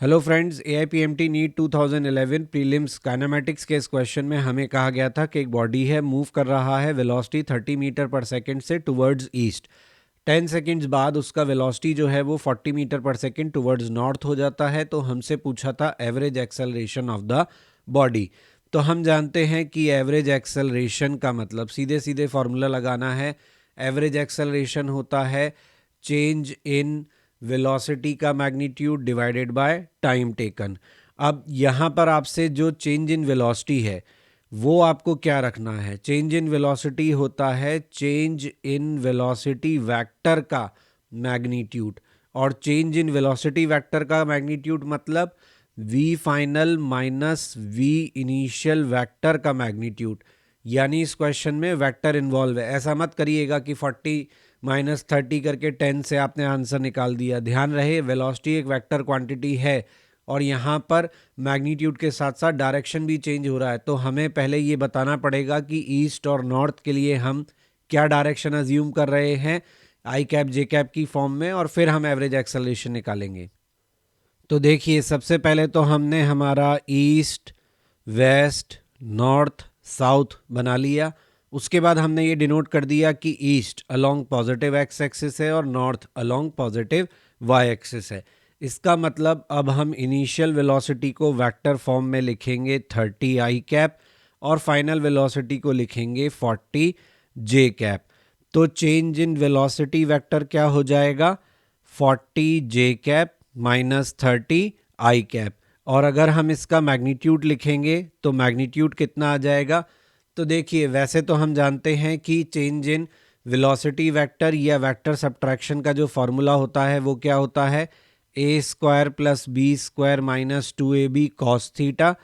Hello friends, AIPMT NEET 2011 prelims kinematics के इस question में हमें कहा गया था कि एक बॉडी है, मूव कर रहा है वेलोसिटी 30 मीटर पर सेकंड से टुवर्ड्स ईस्ट। 10 सेकंड्स बाद उसका वेलोसिटी जो है वो 40 मीटर पर सेकंड टुवर्ड्स नॉर्थ हो जाता है। तो हमसे पूछा था average acceleration of the body. तो हम जानते हैं कि एवरेज एक्सेलरेशन का मतलब सीधे सीधे फॉर्मूला लगाना है। एवरेज एक्सेलरेशन होता है चेंज इन वेलोसिटी का magnitude divided by time taken. अब यहाँ पर आपसे जो चेंज इन वेलोसिटी है वो आपको क्या रखना है। चेंज इन वेलोसिटी होता है चेंज इन वेलोसिटी वेक्टर का मैग्नीट्यूड, और चेंज इन वेलोसिटी वेक्टर का मैग्नीट्यूड मतलब v final minus v initial vector का मैग्नीट्यूड। यानी इस क्वेश्चन में वेक्टर इन्वॉल्व है। ऐसा मत करिएगा कि 40 माइनस 30 करके 10 से आपने आंसर निकाल दिया। ध्यान रहे वेलोसिटी एक वेक्टर क्वांटिटी है और यहाँ पर मैग्नीट्यूड के साथ साथ डायरेक्शन भी चेंज हो रहा है। तो हमें पहले ये बताना पड़ेगा कि ईस्ट और नॉर्थ के लिए हम क्या डायरेक्शन अज्यूम कर रहे हैं आई कैप जे कैप की फॉर्म में, और फिर हम एवरेज एक्सेलरेशन निकालेंगे। तो देखिए, सबसे पहले तो हमने हमारा ईस्ट वेस्ट नॉर्थ साउथ बना लिया। उसके बाद हमने ये डिनोट कर दिया कि east along positive X axis है और north along positive Y axis है। इसका मतलब अब हम इनिशियल वेलोसिटी को वेक्टर फॉर्म में लिखेंगे 30 आई कैप और फाइनल वेलोसिटी को लिखेंगे 40 जे कैप। तो चेंज इन वेलोसिटी वेक्टर क्या हो जाएगा, 40 J cap minus 30 I cap. और अगर हम इसका मैग्नीट्यूड लिखेंगे तो मैग्नीट्यूड कितना आ जाएगा। तो देखिए, वैसे तो हम जानते हैं कि चेंज इन वेलोसिटी वेक्टर या वेक्टर सब्ट्रैक्शन का जो फॉर्मूला होता है वो क्या होता है, a square plus b square minus 2ab cos theta.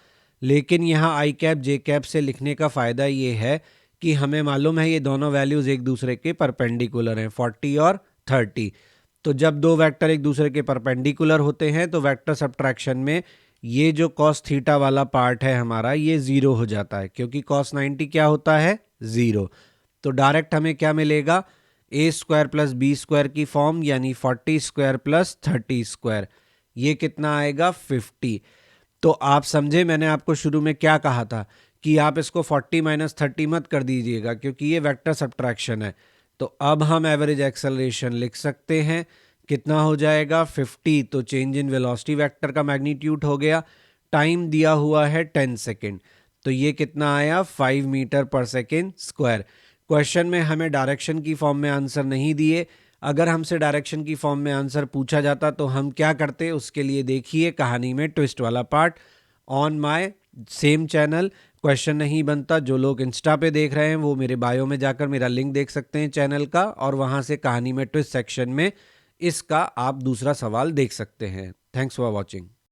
लेकिन यहाँ आई कैप जे कैप से लिखने का फ़ायदा ये है कि हमें मालूम है ये दोनों वैल्यूज़ एक दूसरे के परपेंडिकुलर हैं, 40 और 30। तो जब दो वेक्टर एक दूसरे के परपेंडिकुलर होते हैं तो वेक्टर सब्ट्रैक्शन में ये जो कॉस थीटा वाला पार्ट है हमारा ये ज़ीरो हो जाता है, क्योंकि कॉस 90 क्या होता है, ज़ीरो। तो डायरेक्ट हमें क्या मिलेगा, ए स्क्वायर प्लस बी स्क्वायर की फॉर्म, यानी 40 स्क्वायर प्लस 30 स्क्वायर। ये कितना आएगा, 50। तो आप समझे मैंने आपको शुरू में क्या कहा था कि आप इसको 40 माइनस 30 मत कर दीजिएगा, क्योंकि ये वेक्टर सब्ट्रैक्शन है। तो अब हम एवरेज एक्सेलरेशन लिख सकते हैं। कितना हो जाएगा, 50। तो चेंज इन वेलोसिटी वेक्टर का मैग्नीट्यूड हो गया। टाइम दिया हुआ है 10 सेकेंड, तो ये कितना आया, 5 मीटर पर सेकेंड स्क्वायर। क्वेश्चन में हमें डायरेक्शन की फॉर्म में आंसर नहीं दिए। अगर हमसे डायरेक्शन की फॉर्म में आंसर पूछा जाता तो हम क्या करते, उसके लिए देखिए कहानी में ट्विस्ट वाला part on my same channel. Question नहीं बनता, जो लोग इंस्टा पे देख रहे हैं वो मेरे बायो में जाकर मेरा लिंक देख सकते हैं चैनल का, और वहाँ से कहानी में ट्विस्ट सेक्शन में इसका आप दूसरा सवाल देख सकते हैं। Thanks for watching.